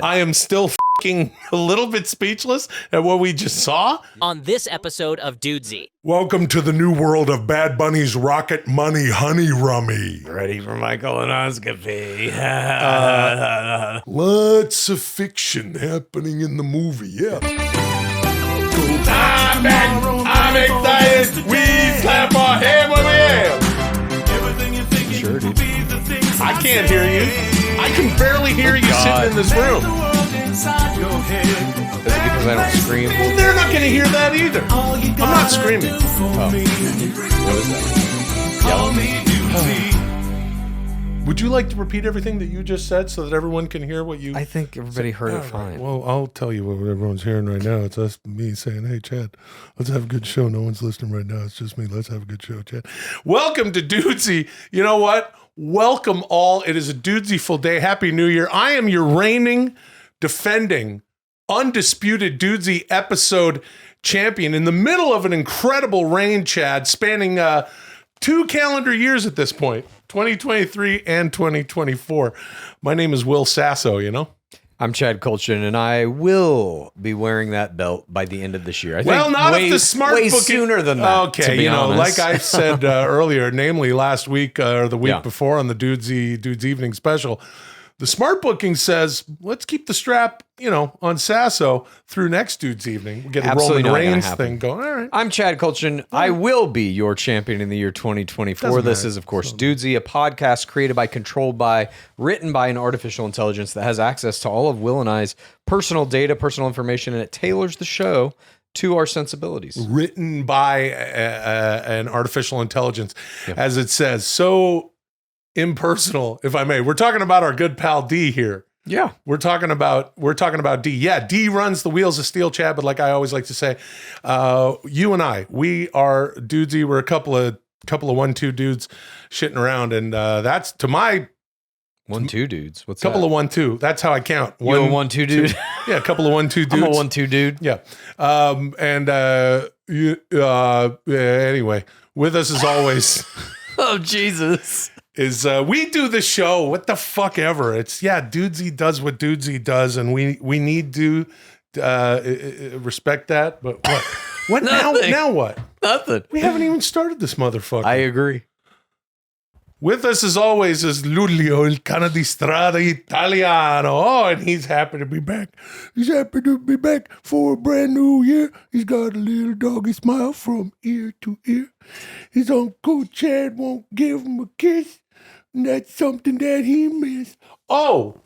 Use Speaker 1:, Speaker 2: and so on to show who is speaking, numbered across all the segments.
Speaker 1: I am still fucking a little bit speechless at what we just saw.
Speaker 2: On this episode of Dudesy.
Speaker 3: Welcome to the new world of Bad Bunny's Rocket Money Honey Rummy.
Speaker 1: Ready for my colonoscopy.
Speaker 3: Lots of fiction happening in the movie, yeah.
Speaker 1: I'm excited. We clap our hands when we am.
Speaker 4: Sure, dude.
Speaker 1: I can't hear you. I can barely hear you sitting in this room.
Speaker 4: Is it because I don't scream?
Speaker 1: Well, they're not going to hear that either. I'm not screaming.
Speaker 4: Oh. What is that?
Speaker 1: Would you like to repeat everything that you just said so that everyone can hear what you...
Speaker 4: I think everybody heard it fine.
Speaker 3: Well, I'll tell you what everyone's hearing right now. It's us, me saying, hey, Chad, let's have a good show. No one's listening right now. It's just me. Let's have a good show, Chad.
Speaker 1: Welcome to Dudesy. You know what? Welcome all. It is a Dudesy-ful day. Happy New Year. I am your reigning, defending, undisputed Dudesy episode champion in the middle of an incredible reign, Chad, spanning 2 calendar years at this point, 2023 and 2024. My name is Will Sasso, you know?
Speaker 4: I'm Chad Kultgen, and I will be wearing that belt by the end of this year. I think
Speaker 1: Well, not
Speaker 4: way,
Speaker 1: if the smart
Speaker 4: way
Speaker 1: booking...
Speaker 4: sooner than that.
Speaker 1: Okay,
Speaker 4: to be
Speaker 1: you know,
Speaker 4: honest.
Speaker 1: like I said earlier, namely last week or the week
Speaker 4: Yeah.
Speaker 1: before on the Dudes Evening Special, the smart booking says, let's keep the strap, you know, on Sasso through next Dudes Evening. We'll get a
Speaker 4: Absolutely
Speaker 1: Roman
Speaker 4: not gonna
Speaker 1: Reigns
Speaker 4: happen.
Speaker 1: thing going. All right.
Speaker 4: I'm Chad Kultgen. I will be your champion in the year 2024.
Speaker 1: Doesn't
Speaker 4: This
Speaker 1: matter.
Speaker 4: is, of course, Dudesy, a podcast created by, controlled by, written by an artificial intelligence that has access to all of Will and I's personal data, personal information, and it tailors the show to our sensibilities.
Speaker 1: Written by an artificial intelligence, as it says. So impersonal, if I may. We're talking about our good pal D here.
Speaker 4: Yeah.
Speaker 1: We're talking about D. Yeah, D runs the wheels of steel, Chad, but like I always like to say, you and I, we are Dudesy. We're a couple of 1-2 dudes shitting around, and that's to my
Speaker 4: 1-2 dudes. What's
Speaker 1: couple
Speaker 4: that?
Speaker 1: of 1-2. That's how I count.
Speaker 4: You a 1-2 dude?
Speaker 1: Yeah, a couple of 1-2 dudes.
Speaker 4: I'm a 1-2 dude.
Speaker 1: Yeah. Anyway, with us as always
Speaker 4: Oh, Jesus.
Speaker 1: is we do the show. What the fuck ever. It's Dudesy does what Dudesy does, and we need to respect that. But what? What now?
Speaker 4: Nothing.
Speaker 1: Now what?
Speaker 4: Nothing.
Speaker 1: We haven't even started this motherfucker.
Speaker 4: I agree.
Speaker 1: With us as always is Lulio, il cane di strada italiano. Oh, and he's happy to be back.
Speaker 3: He's happy to be back for a brand new year. He's got a little doggy smile from ear to ear. His Uncle Chad won't give him a kiss. And that's something that he missed.
Speaker 1: Oh.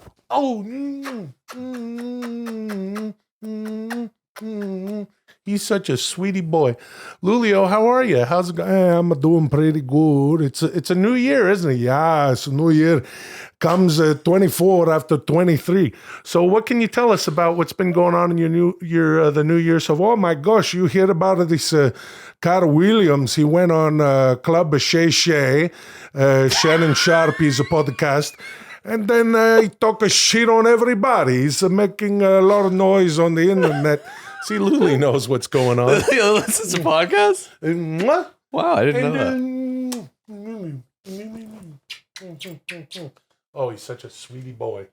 Speaker 1: He's such a sweetie boy. Lulio, how are you? How's it going?
Speaker 3: I'm doing pretty good.
Speaker 1: It's a new year, isn't it?
Speaker 3: Yeah, it's a new year. Comes 24 after 23.
Speaker 1: So what can you tell us about what's been going on in your the new year so far?
Speaker 3: Oh my gosh, you hear about this Carl Williams? He went on Club Shay Shay, Shannon Sharpie's podcast. And then he talk a shit on everybody. He's making a lot of noise on the internet.
Speaker 1: See, Luli knows what's going on.
Speaker 4: This is a podcast?
Speaker 1: What?
Speaker 4: Wow, I didn't know
Speaker 1: that. Oh, he's such a sweetie boy.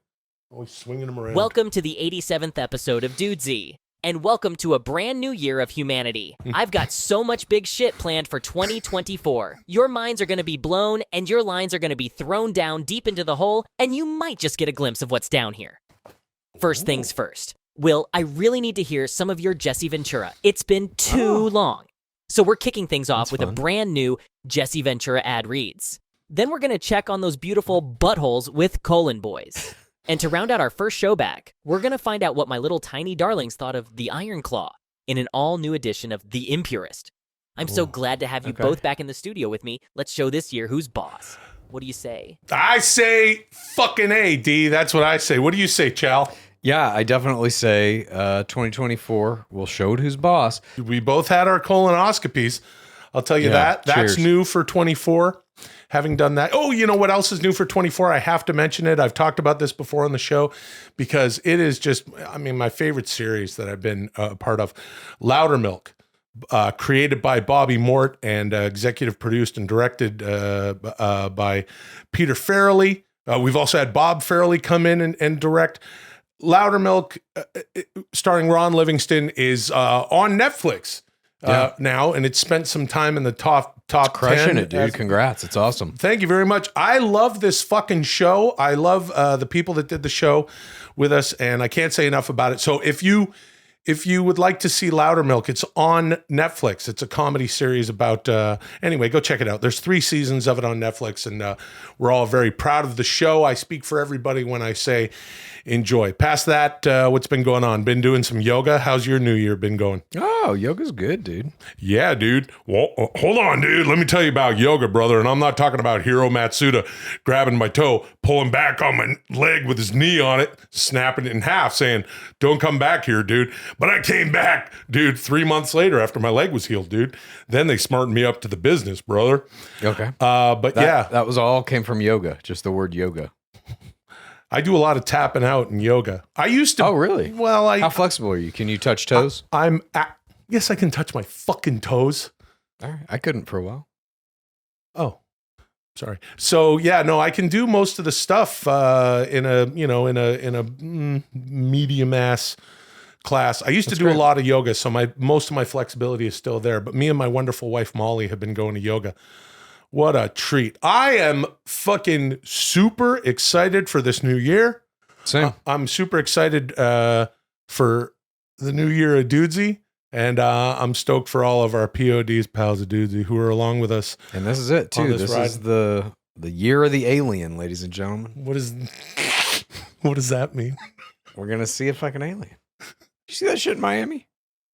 Speaker 1: Always swinging him around.
Speaker 2: Welcome to the 87th episode of Dudesy. And welcome to a brand new year of humanity. I've got so much big shit planned for 2024. Your minds are going to be blown, and your lines are going to be thrown down deep into the hole, and you might just get a glimpse of what's down here. First things first. Will, I really need to hear some of your Jesse Ventura. It's been too long. So we're kicking things off with a brand new Jesse Ventura Ad Reads. Then we're going to check on those beautiful buttholes with Boyz. And to round out our first show back, we're going to find out what my little tiny darlings thought of the Iron Claw in an all-new edition of The Impurist. I'm so glad to have you both back in the studio with me. Let's show this year who's boss. What do you say?
Speaker 1: I say fucking A, D. That's what I say. What do you say, Chal?
Speaker 4: Yeah, I definitely say 2024 will show who's boss.
Speaker 1: We both had our colonoscopies. I'll tell you that. That's
Speaker 4: cheers.
Speaker 1: new for 24. Having done that. Oh, you know what else is new for 24? I have to mention it. I've talked about this before on the show because it is just, my favorite series that I've been a part of. Loudermilk, created by Bobby Mort and executive produced and directed by Peter Farrelly. We've also had Bob Farrelly come in and direct. Loudermilk, starring Ron Livingston, is on Netflix now, and it's spent some time in the top
Speaker 4: Crushing
Speaker 1: 10.
Speaker 4: it, dude. Congrats. It's awesome.
Speaker 1: Thank you very much. I love this fucking show. I love the people that did the show with us, and I can't say enough about it. So if you would like to see Loudermilk, it's on Netflix. It's a comedy series about, anyway, go check it out. There's 3 seasons of it on Netflix, and we're all very proud of the show. I speak for everybody when I say enjoy. Past that, what's been going on? Been doing some yoga? How's your new year been going?
Speaker 4: Oh, yoga's good, dude.
Speaker 1: Yeah, dude. Well, hold on, dude. Let me tell you about yoga, brother. And I'm not talking about Hiro Matsuda grabbing my toe, pulling back on my leg with his knee on it, snapping it in half, saying, don't come back here, dude. But I came back, dude, 3 months later after my leg was healed, dude. Then they smartened me up to the business, brother.
Speaker 4: Okay.
Speaker 1: But
Speaker 4: That was all came from yoga, just the word yoga.
Speaker 1: I do a lot of tapping out in yoga. I used to.
Speaker 4: Oh, really?
Speaker 1: Well,
Speaker 4: How flexible are you? Can you touch toes?
Speaker 1: Yes, I can touch my fucking toes.
Speaker 4: All right. I couldn't for a while.
Speaker 1: Oh, sorry. So yeah, no, I can do most of the stuff in a medium ass class. I used to do a lot of yoga, so most of my flexibility is still there. But me and my wonderful wife Molly have been going to yoga. What a treat. I am fucking super excited for this new year.
Speaker 4: Same.
Speaker 1: I'm super excited for the new year of Dudesy. And I'm stoked for all of our PODs, pals of Dudesy, who are along with us.
Speaker 4: And this is it, too. This is the year of the alien, ladies and gentlemen.
Speaker 1: What does that mean?
Speaker 4: We're going to see a fucking alien. You see that shit in Miami?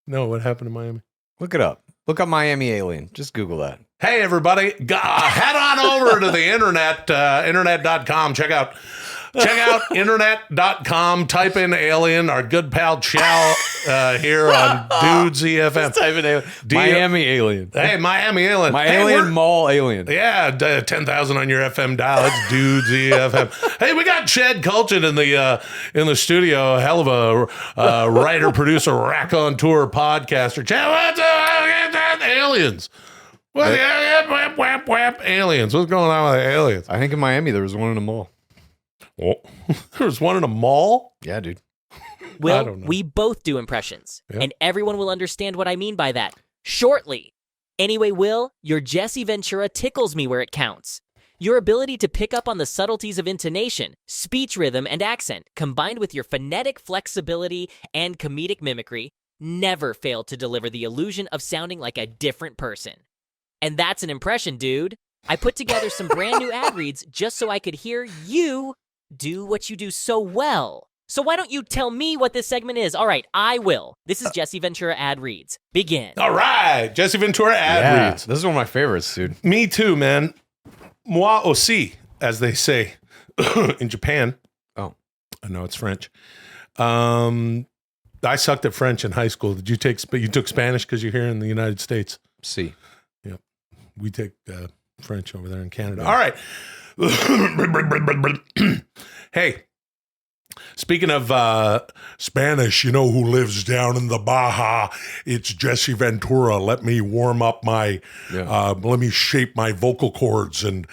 Speaker 1: No, what happened in Miami?
Speaker 4: Look it up. Look up Miami alien. Just Google that.
Speaker 1: Hey, everybody, head on over to the internet, internet.com. Check out internet.com. Type in alien, our good pal Chow here on Dudesy FM.
Speaker 4: Type in alien. Miami alien.
Speaker 1: Hey, Miami alien.
Speaker 4: My alien mall alien.
Speaker 1: Yeah, 10,000 on your FM dial. It's Dudesy FM. Hey, we got Chad Kultgen in the studio. Hell of a writer, producer, raconteur, podcaster. Chad, what's up? Aliens. Aliens. What's going on with the aliens?
Speaker 4: I think in Miami there was one in a mall.
Speaker 1: Oh, there was one in a mall?
Speaker 4: Yeah, dude.
Speaker 2: Will,
Speaker 1: I don't know.
Speaker 2: we both do impressions,
Speaker 1: Yep.
Speaker 2: and everyone will understand what I mean by that shortly. Anyway, Will, your Jesse Ventura tickles me where it counts. Your ability to pick up on the subtleties of intonation, speech rhythm, and accent, combined with your phonetic flexibility and comedic mimicry, never failed to deliver the illusion of sounding like a different person. And that's an impression, dude. I put together some brand new ad reads just so I could hear you do what you do so well. So why don't you tell me what this segment is? All right, I will. This is Jesse Ventura Ad Reads. Begin.
Speaker 1: All right, Jesse Ventura Ad Reads.
Speaker 4: This is one of my favorites, dude.
Speaker 1: Me too, man. Moi aussi, as they say in Japan.
Speaker 4: Oh.
Speaker 1: I know it's French. I sucked at French in high school. Did you you took Spanish because you're here in the United States?
Speaker 4: See.
Speaker 1: Yep. We take French over there in Canada. All right. Hey, speaking of Spanish, you know who lives down in the Baja? It's Jesse Ventura. Let me warm up let me shape my vocal cords and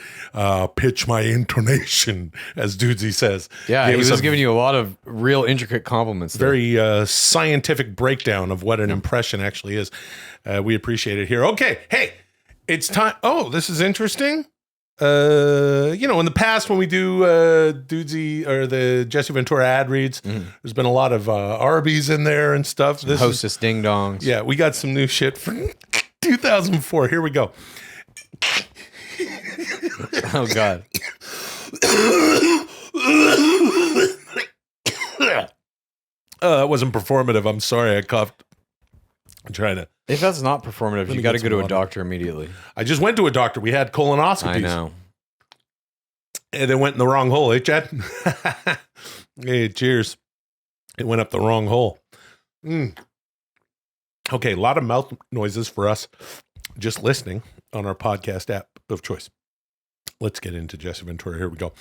Speaker 1: pitch my intonation, as Dudesy says.
Speaker 4: Yeah, he was giving you a lot of real intricate compliments.
Speaker 1: Very scientific breakdown of what an impression actually is. We appreciate it here. Okay, hey, it's time. Oh, this is interesting. In the past when we do Dudesy or the Jesse Ventura ad reads, there's been a lot of Arby's in there and stuff.
Speaker 4: This Hostess ding dongs.
Speaker 1: Yeah, we got some new shit from 2004. Here we go.
Speaker 4: Oh God.
Speaker 1: That wasn't performative. I'm sorry, I coughed. I'm trying to.
Speaker 4: If that's not performative, you got to go to a doctor immediately.
Speaker 1: I just went to a doctor. We had colonoscopies.
Speaker 4: I know.
Speaker 1: And it went in the wrong hole, eh, Chad? Hey, cheers. It went up the wrong hole. Okay, a lot of mouth noises for us just listening on our podcast app of choice. Let's get into Jesse Ventura. Here we go.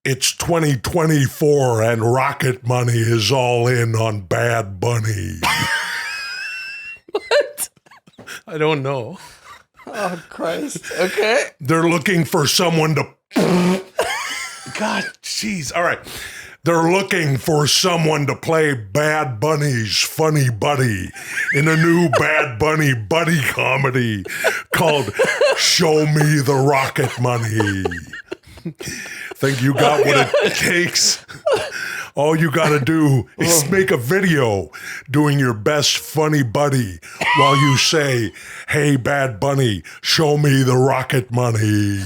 Speaker 1: It's 2024 and rocket money is all in on Bad Bunny.
Speaker 2: What?
Speaker 1: I don't know.
Speaker 4: Oh, Christ. Okay.
Speaker 1: They're looking for someone to... God, jeez. All right.
Speaker 3: They're looking for someone to play Bad Bunny's funny buddy in a new Bad Bunny buddy comedy called Show Me the Rocket Money. Think you got what it takes? All you gotta do is make a video doing your best funny buddy while you say, "Hey, Bad Bunny, show me the rocket money."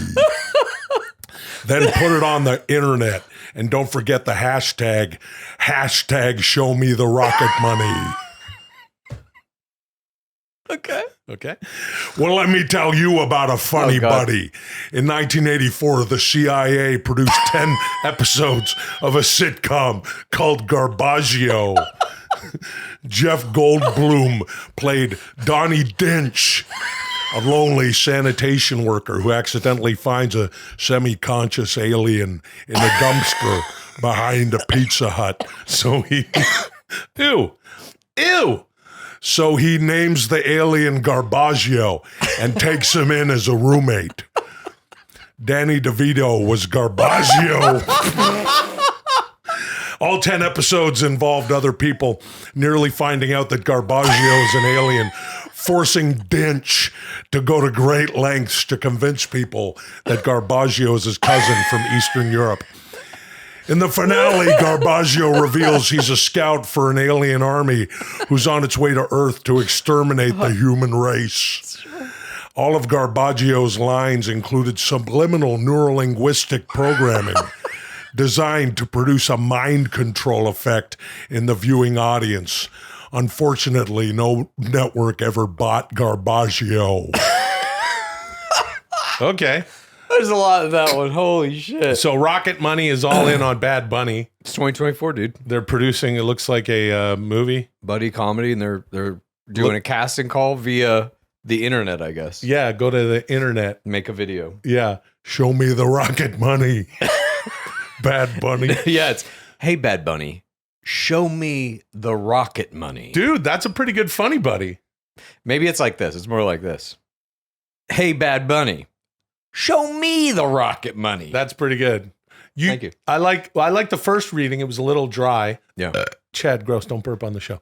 Speaker 3: Then put it on the internet, and don't forget the hashtag show me the rocket money. Okay. Well, let me tell you about a funny buddy. In 1984, the CIA produced 10 episodes of a sitcom called Garbaggio. Jeff Goldblum played Donnie Dinch, a lonely sanitation worker who accidentally finds a semi-conscious alien in a dumpster behind a Pizza Hut. So he... Ew! So he names the alien Garbaggio and takes him in as a roommate. Danny DeVito was Garbaggio. All 10 episodes involved other people nearly finding out that Garbaggio is an alien, forcing Dinch to go to great lengths to convince people that Garbaggio is his cousin from Eastern Europe. In the finale, Garbaggio reveals he's a scout for an alien army who's on its way to Earth to exterminate the human race. All of Garbaggio's lines included subliminal neurolinguistic programming designed to produce a mind control effect in the viewing audience. Unfortunately, no network ever bought Garbaggio.
Speaker 1: Okay.
Speaker 4: There's a lot of that one. Holy shit.
Speaker 1: So Rocket Money is all in on Bad Bunny.
Speaker 4: It's 2024, dude.
Speaker 1: They're producing, it looks like a movie.
Speaker 4: Buddy comedy, and they're doing a casting call via the internet, I guess.
Speaker 1: Yeah, go to the internet.
Speaker 4: Make a video.
Speaker 1: Yeah.
Speaker 3: Show me the rocket money. Bad Bunny.
Speaker 4: Yeah, it's, hey, Bad Bunny, show me the rocket money.
Speaker 1: Dude, that's a pretty good funny buddy.
Speaker 4: Maybe it's like this. It's more like this. Hey, Bad Bunny, show me the rocket money.
Speaker 1: That's pretty good.
Speaker 4: Thank you.
Speaker 1: I like the first reading. It was a little dry.
Speaker 4: Yeah.
Speaker 1: Chad, gross, don't burp on the show.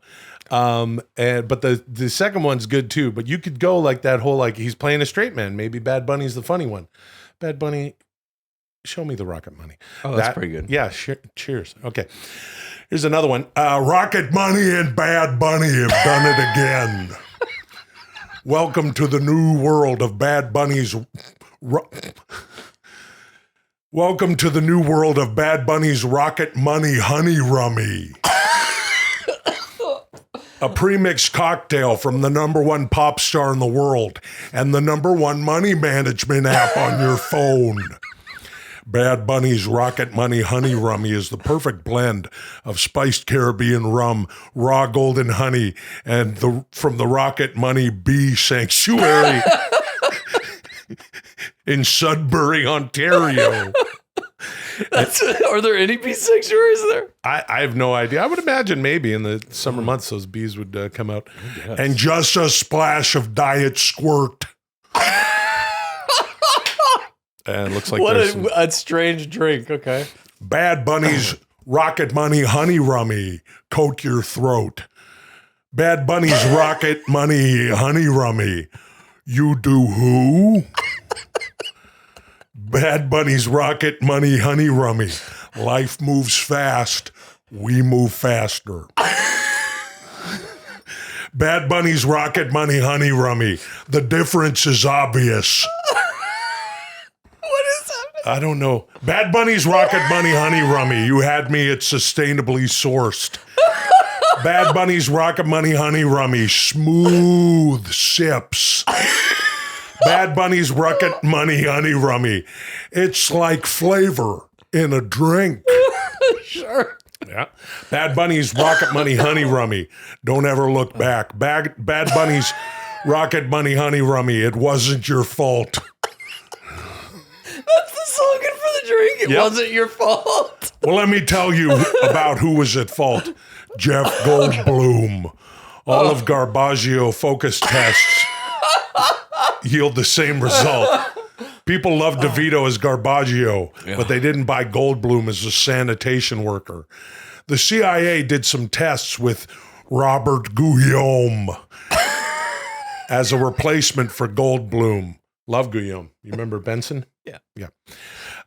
Speaker 1: But the second one's good too. But you could go like that whole, like, he's playing a straight man. Maybe Bad Bunny's the funny one. Bad Bunny, show me the rocket money.
Speaker 4: Oh, that's pretty good.
Speaker 1: Yeah, cheers. Okay. Here's another one.
Speaker 3: Rocket Money and Bad Bunny have done it again. Welcome to the new world of Bad Bunny's... Welcome to the new world of Bad Bunny's Rocket Money Honey Rummy. A premixed cocktail from the #1 pop star in the world and the #1 money management app on your phone. Bad Bunny's Rocket Money Honey Rummy is the perfect blend of spiced Caribbean rum, raw golden honey, and from the Rocket Money Bee Sanctuary in Sudbury, Ontario.
Speaker 4: Are there any bee sanctuaries there?
Speaker 1: I have no idea. I would imagine maybe in the summer months those bees would come out.
Speaker 3: And just a splash of Diet Squirt.
Speaker 1: And it looks like
Speaker 4: What
Speaker 1: there's some-
Speaker 4: a strange drink. Okay.
Speaker 3: Bad Bunny's Rocket Money Honey Rummy. Coat your throat. Bad Bunny's Rocket Money Honey Rummy. You do who? Bad Bunny's Rocket Money Honey Rummy. Life moves fast. We move faster. Bad Bunny's Rocket Money Honey Rummy. The difference is obvious.
Speaker 4: What is that?
Speaker 3: I don't know. Bad Bunny's Rocket Money Honey Rummy. You had me at sustainably sourced. Bad Bunny's Rocket Money Honey Rummy. Smooth sips. Bad Bunny's Rocket Money Honey Rummy. It's like flavor in a drink.
Speaker 4: Sure.
Speaker 1: yeah.
Speaker 3: Bad Bunny's Rocket Money Honey Rummy. Don't ever look back. Bad Bunny's Rocket Money Honey Rummy. It wasn't your fault.
Speaker 4: That's the slogan for the drink. It wasn't your fault.
Speaker 3: Well, let me tell you about who was at fault. Jeff Goldblum. All of Garbaggio focus tests yield the same result. People love DeVito as Garbaggio, but they didn't buy Goldblum as a sanitation worker. The CIA did some tests with Robert Guillaume as a replacement for Goldblum. Love Guillaume. You remember Benson?
Speaker 4: Yeah.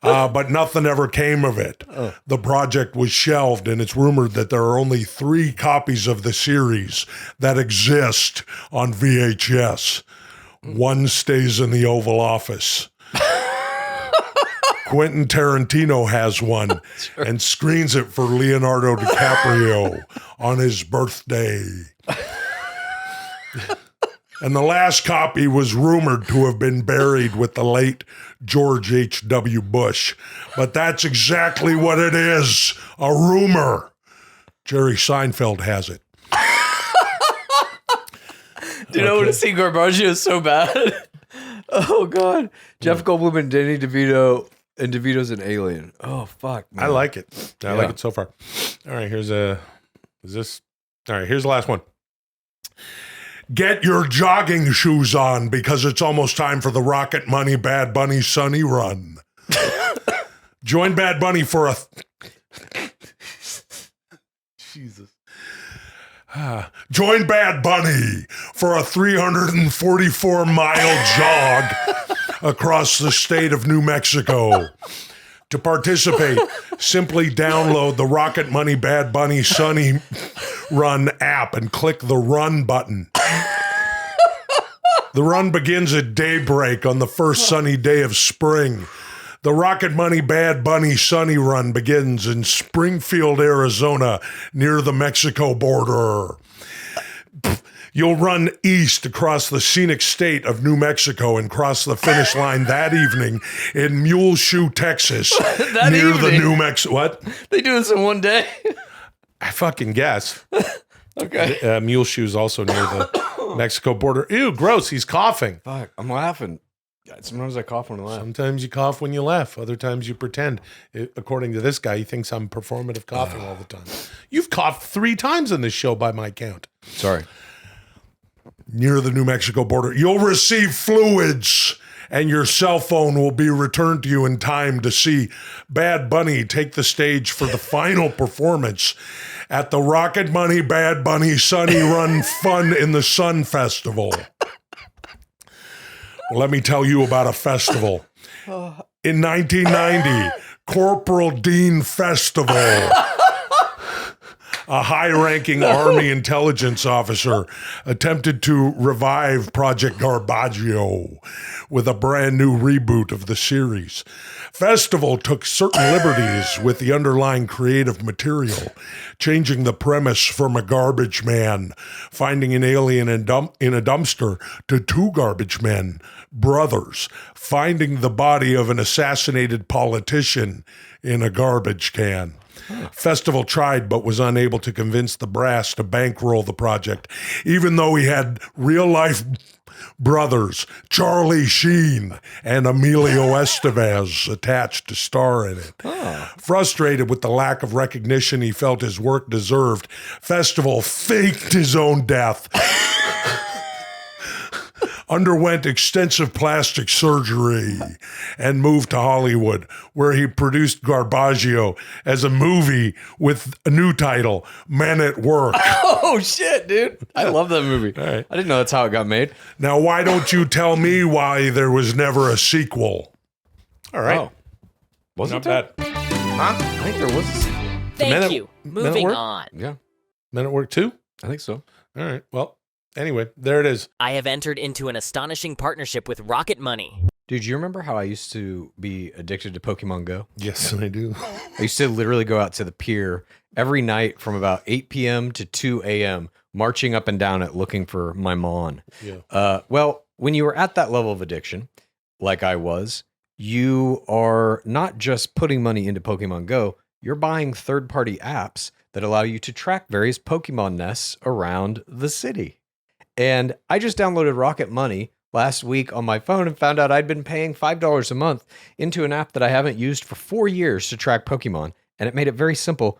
Speaker 3: But nothing ever came of it. The project was shelved, and it's rumored that there are only 3 copies of the series that exist on VHS. One stays in the Oval Office. Quentin Tarantino has one and screens it for Leonardo DiCaprio on his birthday. And the last copy was rumored to have been buried with the late George H.W. Bush. But that's exactly what it is, a rumor. Jerry Seinfeld has it.
Speaker 4: Dude, I want to see Garbaggio so bad. Oh, God. Jeff Goldblum and Danny DeVito, and DeVito's an alien. Oh, fuck, man.
Speaker 3: I like it. I like it so far. All right, here's the last one. Get your jogging shoes on because it's almost time for the Rocket Money Bad Bunny Sunny Run. Join Bad Bunny for a... Jesus. Join Bad Bunny for a 344-mile jog across the state of New Mexico. To participate, simply download the Rocket Money Bad Bunny Sunny Run app and click the Run button. The run begins at daybreak on the first sunny day of spring. The Rocket Money Bad Bunny Sunny Run begins in Springfield, Arizona, near the Mexico border. You'll run east across the scenic state of New Mexico and cross the finish line that evening in Muleshoe, Texas, near the New Mexico. What?
Speaker 4: They do this in one day?
Speaker 3: I fucking guess.
Speaker 4: Okay.
Speaker 3: Muleshoe's also near the Mexico border. Ew, gross. He's coughing.
Speaker 4: Fuck, I'm laughing. Sometimes I cough when I laugh.
Speaker 3: Sometimes you cough when you laugh. Other times you pretend. According to this guy, he thinks I'm performative coughing all the time. You've coughed 3 times in this show by my count.
Speaker 4: Sorry.
Speaker 3: Near the New Mexico border. You'll receive fluids and your cell phone will be returned to you in time to see Bad Bunny take the stage for the final performance at the Rocket Money Bad Bunny Sunny Run Fun in the Sun Festival. Well, let me tell you about a festival. In 1990, Corporal Dean Festival, a high-ranking Army intelligence officer, attempted to revive Project Garbaggio with a brand new reboot of the series. Festival took certain liberties with the underlying creative material, changing the premise from a garbage man finding an alien in a dumpster to 2 garbage men, brothers, finding the body of an assassinated politician in a garbage can. Festival tried but was unable to convince the brass to bankroll the project, even though he had real-life brothers Charlie Sheen and Emilio Estevez attached to star in it. Frustrated with the lack of recognition he felt his work deserved, Festival faked his own death, underwent extensive plastic surgery, and moved to Hollywood, where he produced Garbaggio as a movie with a new title, Men at Work.
Speaker 4: Oh, shit, dude. I love that movie.
Speaker 3: All right.
Speaker 4: I didn't know that's how it got made.
Speaker 3: Now, why don't you tell me why there was never a sequel? All right.
Speaker 4: Oh. Wasn't
Speaker 3: Not
Speaker 4: there?
Speaker 3: bad.
Speaker 4: I think there was.
Speaker 2: Thank you.
Speaker 3: Men at
Speaker 2: Moving
Speaker 3: Work?
Speaker 2: on.
Speaker 4: Yeah,
Speaker 3: Men at Work 2?
Speaker 4: I think so.
Speaker 3: All right. Well, anyway, there it is.
Speaker 2: I have entered into an astonishing partnership with Rocket Money.
Speaker 4: Dude, you remember how I used to be addicted to Pokemon Go?
Speaker 3: Yes, I do.
Speaker 4: I used to literally go out to the pier every night from about 8 p.m. to 2 a.m., marching up and down it looking for my Mon.
Speaker 3: Yeah.
Speaker 4: Well, when you were at that level of addiction, like I was, you are not just putting money into Pokemon Go, you're buying third-party apps that allow you to track various Pokemon nests around the city. And I just downloaded Rocket Money last week on my phone and found out I'd been paying $5 a month into an app that I haven't used for 4 years to track Pokemon. And it made it very simple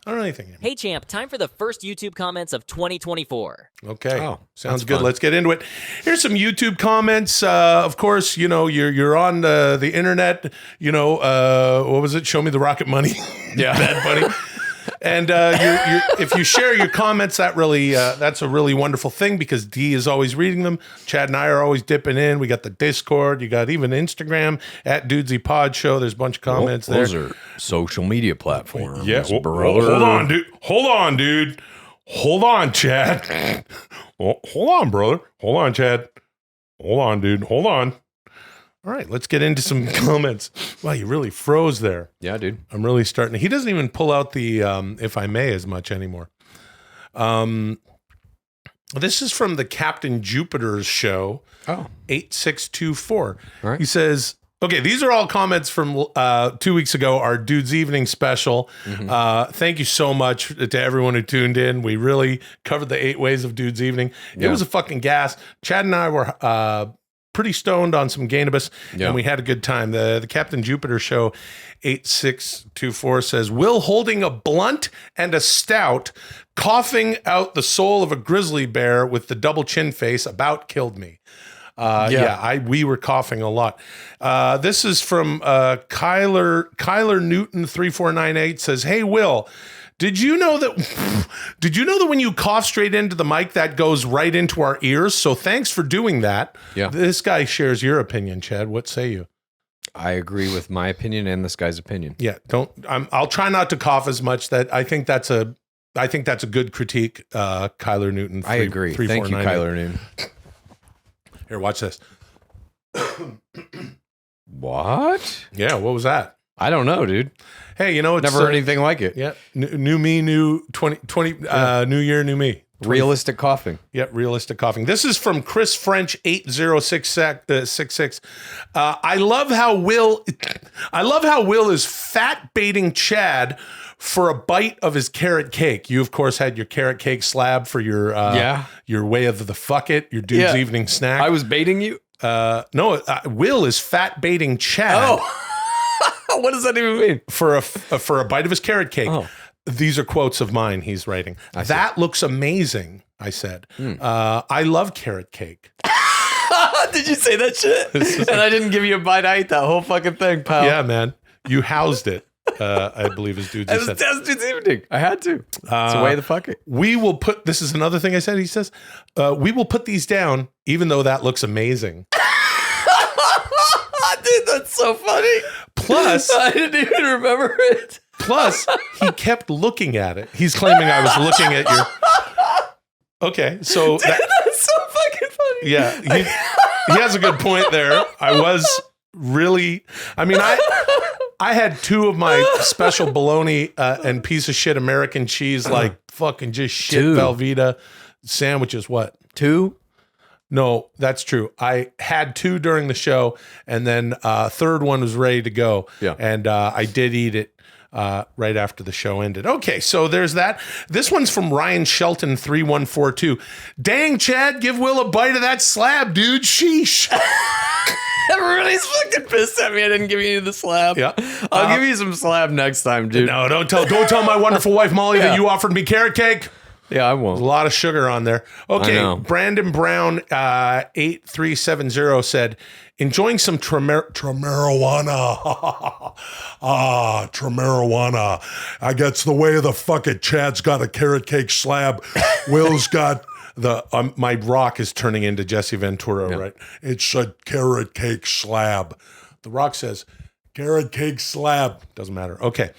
Speaker 1: I don't know anything.
Speaker 2: Hey, champ, time for the first YouTube comments of 2024.
Speaker 1: Okay.
Speaker 4: Oh,
Speaker 1: Sounds
Speaker 4: that's
Speaker 1: good.
Speaker 4: fun.
Speaker 1: Let's get into it. Here's some YouTube comments. Of course, you know, you're on the internet, you know, what was it? Show me the rocket money.
Speaker 4: Yeah.
Speaker 1: Bad buddy. And if you share your comments, that's a really wonderful thing because D is always reading them. Chad and I are always dipping in. We got the Discord. You got even Instagram at Dudesy Pod Show. There's a bunch of comments there.
Speaker 4: Those are social media platforms.
Speaker 1: Yeah,
Speaker 4: brother.
Speaker 1: hold on, dude. Hold on, Chad. Hold on, brother. Hold on, Chad. Hold on, dude. Hold on. All right, let's get into some comments. Wow, you really froze there.
Speaker 4: Yeah, dude.
Speaker 1: I'm really starting. He doesn't even pull out the if I may as much anymore. This is from the Captain Jupiter's show.
Speaker 4: Oh.
Speaker 1: 8624.
Speaker 4: All right.
Speaker 1: He says, okay, these are all comments from 2 weeks ago, our Dudes Evening special. Thank you so much to everyone who tuned in. We really covered the 8 ways of Dudes Evening. It
Speaker 4: Yeah.
Speaker 1: was a fucking gas. Chad and I were pretty stoned on some Ganabus, and we had a good time. The Captain Jupiter show 8624 says, Will holding a blunt and a stout, coughing out the soul of a grizzly bear with the double chin face about killed me. We were coughing a lot. This is from Kyler Newton 3498 says, Hey Will, did you know that when you cough straight into the mic, that goes right into our ears? So thanks for doing that.
Speaker 4: Yeah.
Speaker 1: This guy shares your opinion, Chad. What say you?
Speaker 4: I agree with my opinion and this guy's opinion.
Speaker 1: Yeah, I'll try not to cough as much. That I think that's a good critique, Kyler Newton.
Speaker 4: I agree. Thank you, Kyler Newton.
Speaker 1: Here, watch this.
Speaker 4: What?
Speaker 1: Yeah, what was that?
Speaker 4: I don't know, dude.
Speaker 1: Hey, you know, it's
Speaker 4: Never heard anything like it.
Speaker 1: Yeah, new me, new 2020, new year, new me.
Speaker 4: Realistic coughing.
Speaker 1: Yep, realistic coughing. This is from Chris French 8066. I love how Will is fat baiting Chad for a bite of his carrot cake. You of course had your carrot cake slab for your your way of the fuck it, your dude's evening snack.
Speaker 4: I was baiting you?
Speaker 1: No, Will is fat baiting Chad.
Speaker 4: Oh. What does that even mean?
Speaker 1: For a bite of his carrot cake.
Speaker 4: Oh.
Speaker 1: These are quotes of mine he's writing. That looks amazing, I said. I love carrot cake.
Speaker 4: Did you say that shit? And I didn't give you a bite. I ate that whole fucking thing, pal.
Speaker 1: Yeah, man. You housed it, I believe is Dudesy said.
Speaker 4: That was Dude's Evening. I had to. It's the way of the fuck it.
Speaker 1: We will put, this is another thing I said, he says, we will put these down even though that looks amazing.
Speaker 4: Dude, that's so funny.
Speaker 1: Plus,
Speaker 4: I didn't even remember it.
Speaker 1: Plus, he kept looking at it. He's claiming I was looking at your... Okay, so...
Speaker 4: Dude, that's so fucking funny.
Speaker 1: Yeah, he has a good point there. I was really... I mean, I had 2 of my special bologna and piece of shit American cheese, like fucking just shit
Speaker 4: 2
Speaker 1: Velveeta sandwiches. What?
Speaker 4: 2?
Speaker 1: No, that's true. I had 2 during the show, and then third one was ready to go.
Speaker 4: Yeah.
Speaker 1: And I did eat it right after the show ended. Okay, so there's that. This one's from Ryan Shelton 3142. Dang, Chad, give Will a bite of that slab, dude. Sheesh.
Speaker 4: Everybody's fucking pissed at me. I didn't give you the slab.
Speaker 1: Yeah.
Speaker 4: I'll give you some slab next time, dude.
Speaker 1: No, don't tell my wonderful wife Molly that you offered me carrot cake.
Speaker 4: Yeah, I
Speaker 1: A
Speaker 4: won't.
Speaker 1: lot of sugar on there. Okay,
Speaker 4: I know.
Speaker 1: Brandon Brown 8370 said, enjoying some marijuana.
Speaker 3: Marijuana. I guess the way of the fuck it. Chad's got a carrot cake slab. Will's got
Speaker 1: my rock is turning into Jesse Ventura, right?
Speaker 3: it's a carrot cake slab.
Speaker 1: The rock says,
Speaker 3: Carrot cake slab.
Speaker 1: doesn't matter. Okay.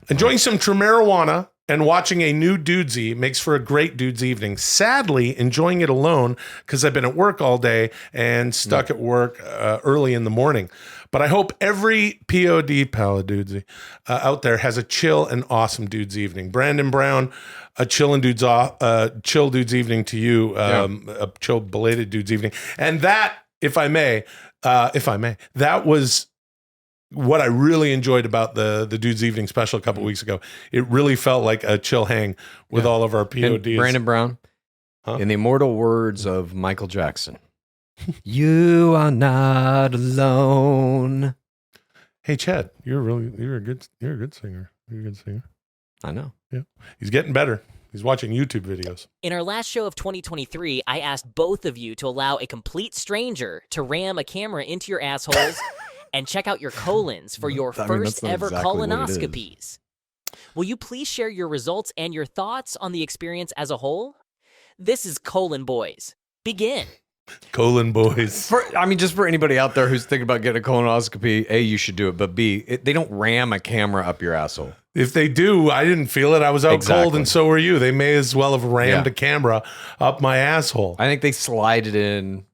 Speaker 1: Enjoying some marijuana and watching a new Dudesy makes for a great Dudes Evening. Sadly, enjoying it alone because I've been at work all day and stuck at work early in the morning. But I hope every POD, pal of Dudesy, out there has a chill and awesome Dudes Evening. Brandon Brown, a chill Dudes Evening to you, a chill belated Dudes Evening. And that, if I may, that was what I really enjoyed about the Dudes Evening special a couple weeks ago. It really felt like a chill hang with all of our PODs.
Speaker 4: And Brandon Brown,
Speaker 1: Huh?
Speaker 4: in the immortal words of Michael Jackson, you are not alone.
Speaker 1: Hey Chad, you're a good singer. You're a good singer.
Speaker 4: I know.
Speaker 1: Yeah. He's getting better. He's watching YouTube videos.
Speaker 2: In our last show of 2023, I asked both of you to allow a complete stranger to ram a camera into your assholes and check out your colons for your first
Speaker 4: not
Speaker 2: ever
Speaker 4: exactly what it is.
Speaker 2: colonoscopies. Will you please share your results and your thoughts on the experience as a whole? This is Colon Boys. Begin.
Speaker 1: Colon Boys.
Speaker 4: Just for anybody out there who's thinking about getting a colonoscopy, A, you should do it, but B, they don't ram a camera up your asshole.
Speaker 1: If they do, I didn't feel it. I was out cold, and so were you. They may as well have rammed a camera up my asshole.
Speaker 4: I think they slide it in,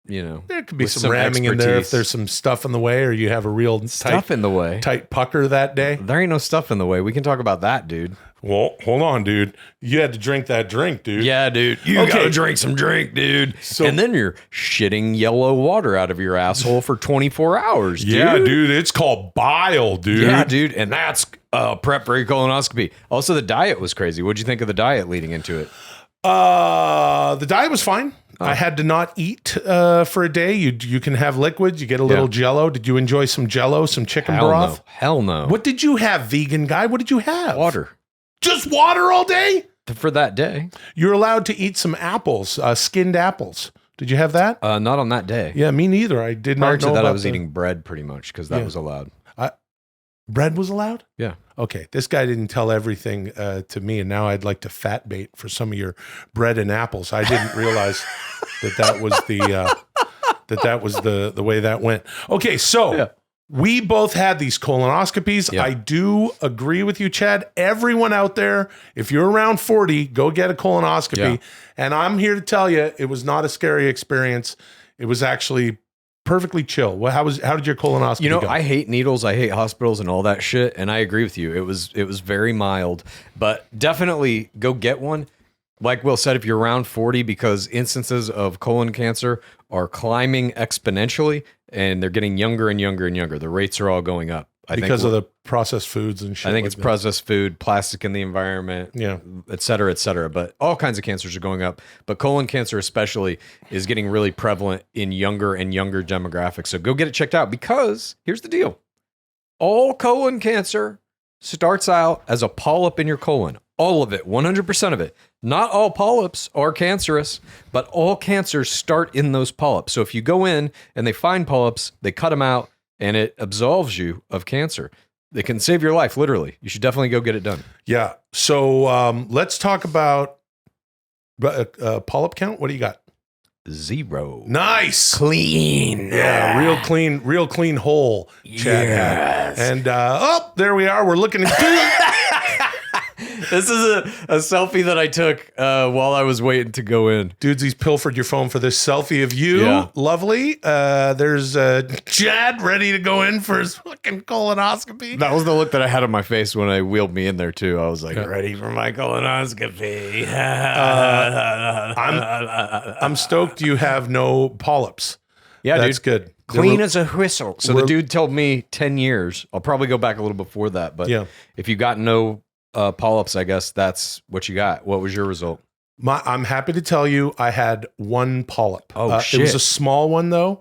Speaker 1: There could be
Speaker 4: with
Speaker 1: some ramming in there if
Speaker 4: expertise.
Speaker 1: there's some stuff in the way, or you have a real
Speaker 4: Stuff in the way.
Speaker 1: tight pucker that day.
Speaker 4: There ain't no stuff in the way. We can talk about that, dude.
Speaker 1: Well, hold on, dude. You had to drink that drink, dude.
Speaker 4: Yeah, dude. You
Speaker 1: Okay.
Speaker 4: gotta drink some drink, dude. And then you're shitting yellow water out of your asshole for 24 hours, dude.
Speaker 1: Yeah, dude. It's called bile, dude.
Speaker 4: Yeah, dude. And that's prep for your colonoscopy. Also, the diet was crazy. What'd you think of the diet leading into it?
Speaker 1: The diet was fine. I had to not eat for a day. You can have liquids. You get a little Jello. Did you enjoy some Jello, some chicken broth?
Speaker 4: No. Hell no.
Speaker 1: What did you have, vegan guy? What did you have?
Speaker 4: Water.
Speaker 1: Just water all day?
Speaker 4: For that day.
Speaker 1: You're allowed to eat some apples, skinned apples. Did you have that?
Speaker 4: Not on that day.
Speaker 1: Yeah, me neither. I did
Speaker 4: Prior
Speaker 1: not know
Speaker 4: to that, I
Speaker 1: about
Speaker 4: was eating bread pretty much because that was allowed.
Speaker 1: bread was allowed?
Speaker 4: Yeah.
Speaker 1: Okay, this guy didn't tell everything to me, and now I'd like to fat bait for some of your bread and apples. I didn't realize that was the way that went. Okay, so we both had these colonoscopies.
Speaker 4: Yeah.
Speaker 1: I do agree with you, Chad. Everyone out there, if you're around 40, go get a colonoscopy.
Speaker 4: Yeah.
Speaker 1: And I'm here to tell you, it was not a scary experience. It was actually perfectly chill. Well, how did your colonoscopy go?
Speaker 4: I hate needles, I hate hospitals and all that shit, and I agree with you. It was very mild, but definitely go get one. Like Will said, if you're around 40, because instances of colon cancer are climbing exponentially, and they're getting younger and younger and younger. The rates are all going up.
Speaker 1: Because of the processed foods and shit.
Speaker 4: I think
Speaker 1: like
Speaker 4: it's
Speaker 1: that.
Speaker 4: processed food, plastic in the environment, et cetera, et cetera. But all kinds of cancers are going up. But colon cancer especially is getting really prevalent in younger and younger demographics. So go get it checked out, because here's the deal. All colon cancer starts out as a polyp in your colon. All of it, 100% of it. Not all polyps are cancerous, but all cancers start in those polyps. So if you go in and they find polyps, they cut them out, and it absolves you of cancer. It can save your life, literally. You should definitely go get it done.
Speaker 1: Yeah. So let's talk about polyp count. What do you got?
Speaker 4: 0.
Speaker 1: Nice.
Speaker 4: Clean.
Speaker 1: Yeah, real clean hole. Chad had. And there we are. We're looking at
Speaker 4: This is a selfie that I took while I was waiting to go in.
Speaker 1: Dudesy's pilfered your phone for this selfie of you.
Speaker 4: Yeah.
Speaker 1: Lovely. There's Chad ready to go in for his fucking colonoscopy.
Speaker 4: That was the look that I had on my face when I wheeled me in there, too. I was like, ready for my colonoscopy.
Speaker 1: I'm stoked you have no polyps.
Speaker 4: Yeah,
Speaker 1: That's
Speaker 4: dude.
Speaker 1: good.
Speaker 4: Clean as a whistle. So the dude told me 10 years. I'll probably go back a little before that. But if you got no polyps, I guess that's what you got. What was your result?
Speaker 1: I'm happy to tell you I had one polyp.
Speaker 4: Oh, shit.
Speaker 1: It was a small one, though.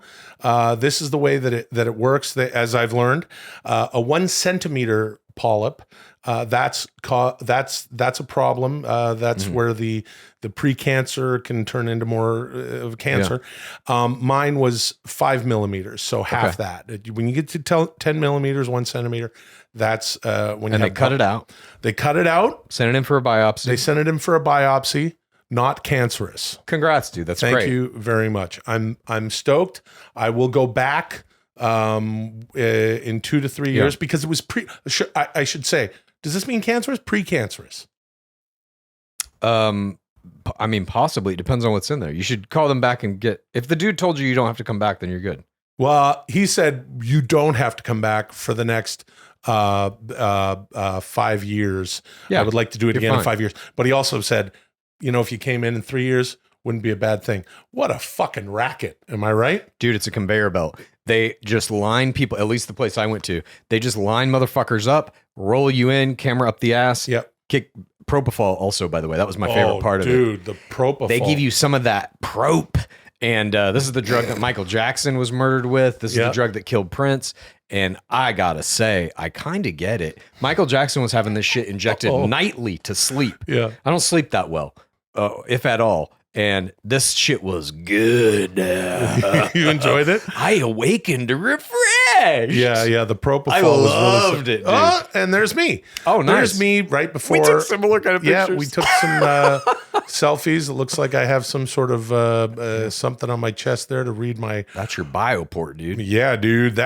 Speaker 1: This is the way that it works, as I've learned. A 1 centimeter polyp, that's a problem. That's where the precancer can turn into more of cancer. Mine was 5 millimeters, so half that. When you get to 10 millimeters, 1 centimeter, that's when
Speaker 4: And they cut it out.
Speaker 1: They cut it out.
Speaker 4: Sent it in for a biopsy.
Speaker 1: They sent it in for a biopsy. Not cancerous.
Speaker 4: Congrats, dude. That's
Speaker 1: Thank
Speaker 4: great.
Speaker 1: you very much. I'm stoked. I will go back in 2 to 3 years because it was I should say, does this mean cancerous? Precancerous.
Speaker 4: I mean, possibly. It depends on what's in there. You should call them back and get. If the dude told you don't have to come back, then you're good.
Speaker 1: Well, he said you don't have to come back for the next 5 years.
Speaker 4: Yeah,
Speaker 1: I would like to do it
Speaker 4: you're
Speaker 1: again in
Speaker 4: fine.
Speaker 1: 5 years. But he also said, if you came in 3 years, wouldn't be a bad thing. What a fucking racket. Am I right?
Speaker 4: Dude, it's a conveyor belt. They just line people, at least the place I went to, they just line motherfuckers up, roll you in, camera up the ass.
Speaker 1: Yep.
Speaker 4: Kick propofol also, by the way. That was my favorite part of it.
Speaker 1: Dude, the propofol.
Speaker 4: They give you some of that prop, And this is the drug that Michael Jackson was murdered with. This is the drug that killed Prince. And I gotta say, I kind of get it. Michael Jackson was having this shit injected nightly to sleep.
Speaker 1: Yeah.
Speaker 4: I don't sleep that well, if at all. And this shit was good.
Speaker 1: You enjoyed it?
Speaker 4: I awakened refreshed.
Speaker 1: Yeah. The propofol
Speaker 4: I
Speaker 1: was
Speaker 4: loved it, dude.
Speaker 1: Oh, and there's me.
Speaker 4: Oh, nice.
Speaker 1: There's me right before.
Speaker 4: We took similar kind of pictures.
Speaker 1: Yeah, we took some selfies. It looks like I have some sort of something on my chest there to read my.
Speaker 4: That's your bioport, dude.
Speaker 1: Yeah, dude.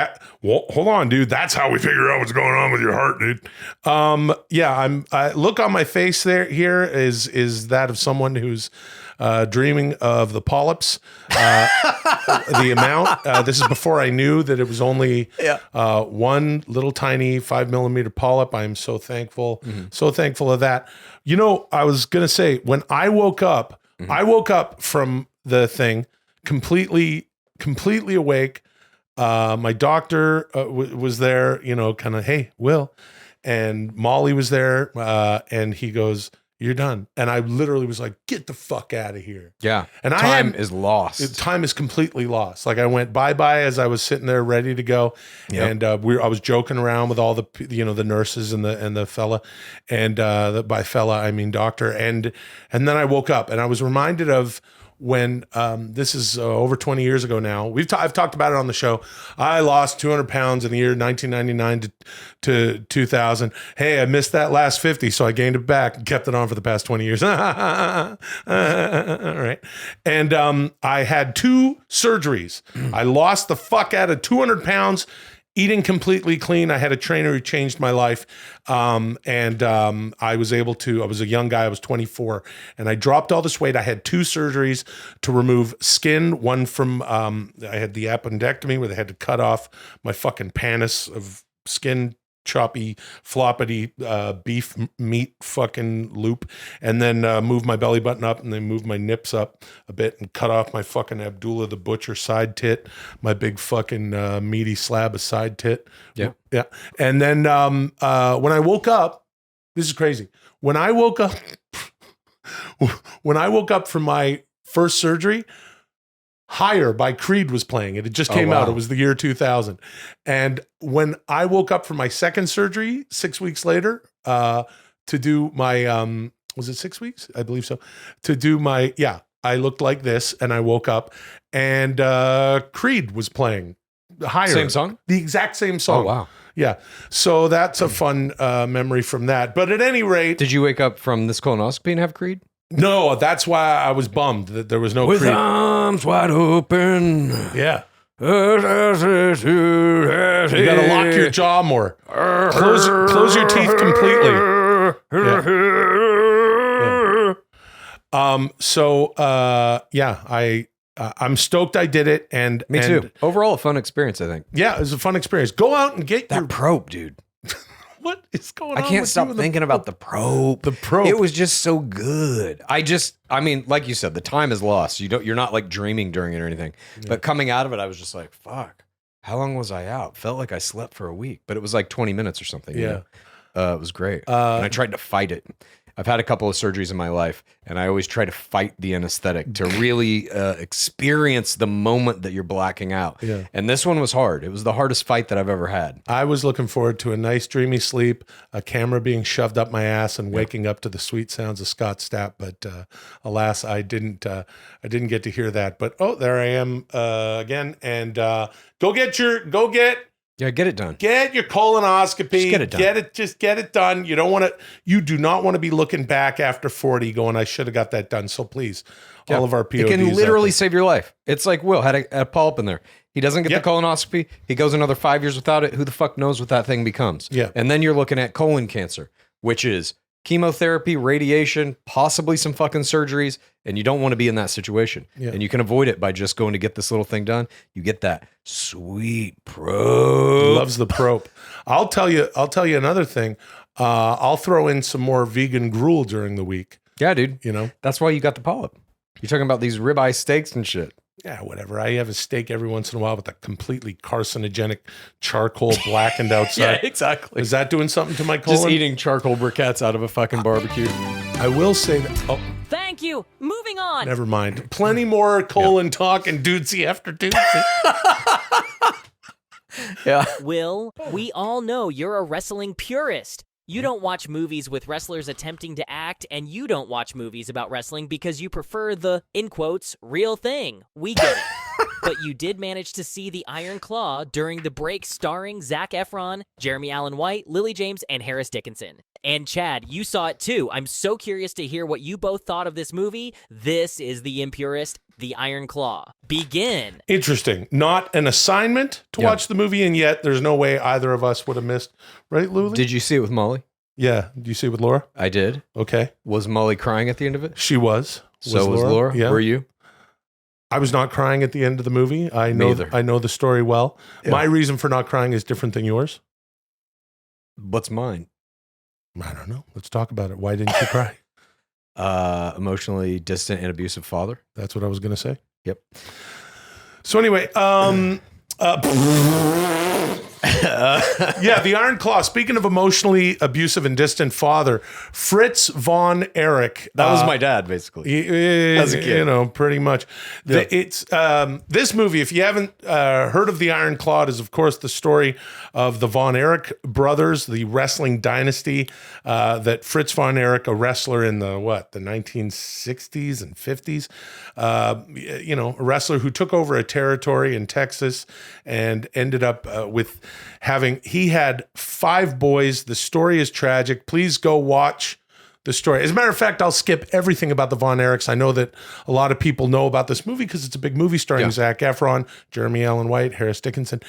Speaker 1: Hold on, dude. That's how we figure out what's going on with your heart, dude. I look on my face here is that of someone who's dreaming of the polyps, the amount. This is before I knew that it was only one little tiny 5 millimeter polyp. I am so thankful, so thankful of that. You know, I was gonna say when I woke up, I woke up from the thing completely awake. My doctor was there, you know, kind of, hey, Will, and Molly was there, and he goes, "You're done." And I literally was like, "Get the fuck out of here."
Speaker 4: Yeah.
Speaker 1: And
Speaker 4: time is lost.
Speaker 1: Time is completely lost. Like I went bye-bye as I was sitting there ready to go.
Speaker 4: Yep.
Speaker 1: And I was joking around with all the, you know, the nurses and the fella, and by fella, I mean doctor. And then I woke up and I was reminded of when this is over 20 years ago now. I've talked about it on the show. I lost 200 pounds in the year 1999 to 2000. Hey, I missed that last 50, so I gained it back and kept it on for the past 20 years. All right. And I had 2 surgeries. I lost the fuck out of 200 pounds eating completely clean. I had a trainer who changed my life. I was able to, I was a young guy, I was 24, and I dropped all this weight. I had 2 surgeries to remove skin, one from, I had the appendectomy where they had to cut off my fucking panis of skin, choppy, floppity beef meat fucking loop, and then move my belly button up, and then move my nips up a bit and cut off my fucking Abdullah the Butcher side tit, my big fucking meaty slab of side tit.
Speaker 4: Yeah.
Speaker 1: And then when I woke up, this is crazy. When I woke up from my first surgery, Higher by Creed was playing. It just came out. It was the year 2000. And when I woke up from my second surgery 6 weeks later to do my, was it 6 weeks? I believe so. To do my, I looked like this and I woke up and Creed was playing. Higher.
Speaker 4: Same song?
Speaker 1: The exact same song.
Speaker 4: Oh, wow.
Speaker 1: Yeah. So that's a fun memory from that. But at any rate.
Speaker 4: Did you wake up from this colonoscopy and have Creed?
Speaker 1: No, that's why I was bummed that there was no Creed.
Speaker 4: With arms wide open.
Speaker 1: Yeah. You gotta lock your jaw more. Close your teeth completely. Yeah. I'm stoked I did it, and
Speaker 4: me too. Overall, a fun experience, I think.
Speaker 1: Yeah, it was a fun experience. Go out and get
Speaker 4: that probe, dude.
Speaker 1: What is going on?
Speaker 4: I can't stop thinking about the probe.
Speaker 1: The probe.
Speaker 4: It was just so good. I mean, like you said, the time is lost. You're not like dreaming during it or anything. Yeah. But coming out of it, I was just like, fuck. How long was I out? Felt like I slept for a week, but it was like 20 minutes or something.
Speaker 1: Yeah.
Speaker 4: It was great. And I tried to fight it. I've had a couple of surgeries in my life, and I always try to fight the anesthetic to really experience the moment that you're blacking out.
Speaker 1: Yeah.
Speaker 4: And this one was hard. It was the hardest fight that I've ever had.
Speaker 1: I was looking forward to a nice dreamy sleep, a camera being shoved up my ass, and waking up to the sweet sounds of Scott Stapp. But alas, I didn't get to hear that. But there I am again. And
Speaker 4: Yeah, get it done.
Speaker 1: Get your colonoscopy.
Speaker 4: Just get it done.
Speaker 1: Just get it done. You do not want to be looking back after 40 going, I should have got that done. So please, all of our PODs.
Speaker 4: It can literally save your life. It's like Will had a polyp in there. He doesn't get the colonoscopy. He goes another 5 years without it. Who the fuck knows what that thing becomes?
Speaker 1: Yeah.
Speaker 4: And then you're looking at colon cancer, which is chemotherapy, radiation, possibly some fucking surgeries, and you don't want to be in that situation.
Speaker 1: Yeah.
Speaker 4: And you can avoid it by just going to get this little thing done. You get that sweet probe.
Speaker 1: Loves the probe. I'll tell you another thing. I'll throw in some more vegan gruel during the week.
Speaker 4: Yeah, dude.
Speaker 1: You know?
Speaker 4: That's why you got the polyp. You're talking about these ribeye steaks and shit.
Speaker 1: Yeah, whatever. I have a steak every once in a while with a completely carcinogenic charcoal blackened outside.
Speaker 4: Yeah, exactly.
Speaker 1: Is that doing something to my colon?
Speaker 4: Just eating charcoal briquettes out of a fucking barbecue.
Speaker 1: I will say that. Oh.
Speaker 2: Thank you. Moving on.
Speaker 1: Never mind. Plenty more colon talk and Dudesy after Dudesy.
Speaker 4: Yeah.
Speaker 2: Will, we all know you're a wrestling purist. You don't watch movies with wrestlers attempting to act, and you don't watch movies about wrestling because you prefer the, in quotes, real thing. We get it. But you did manage to see The Iron Claw during the break starring Zac Efron, Jeremy Allen White, Lily James, and Harris Dickinson. And Chad, you saw it too. I'm so curious to hear what you both thought of this movie. This is The Impurist, The Iron Claw. Begin.
Speaker 1: Interesting. Not an assignment to watch the movie, and yet there's no way either of us would have missed. Right, Luli?
Speaker 4: Did you see it with Molly?
Speaker 1: Yeah. Do you see it with Laura?
Speaker 4: I did.
Speaker 1: Okay.
Speaker 4: Was Molly crying at the end of it?
Speaker 1: She was.
Speaker 4: So was Laura?
Speaker 1: Yeah.
Speaker 4: Were you?
Speaker 1: I was not crying at the end of the movie. I know the story well.
Speaker 4: Yeah.
Speaker 1: My reason for not crying is different than yours.
Speaker 4: What's mine?
Speaker 1: I don't know. Let's talk about it. Why didn't you cry?
Speaker 4: Emotionally distant and abusive father.
Speaker 1: That's what I was going to say.
Speaker 4: Yep.
Speaker 1: So anyway, yeah, the Iron Claw. Speaking of emotionally abusive and distant father, Fritz von Erich.
Speaker 4: That was my dad, basically.
Speaker 1: As a kid. You know, pretty much.
Speaker 4: Yeah.
Speaker 1: It's this movie, if you haven't heard of the Iron Claw, is of course the story of the Von Erich brothers, the wrestling dynasty that Fritz von Erich, a wrestler in the 1960s and 50s, you know, a wrestler who took over a territory in Texas and ended up with he had 5 boys. The story is tragic. Please go watch the story. As a matter of fact, I'll skip everything about the Von Erichs. I know that a lot of people know about this movie because it's a big movie starring Zac Efron, Jeremy Allen White, Harris Dickinson.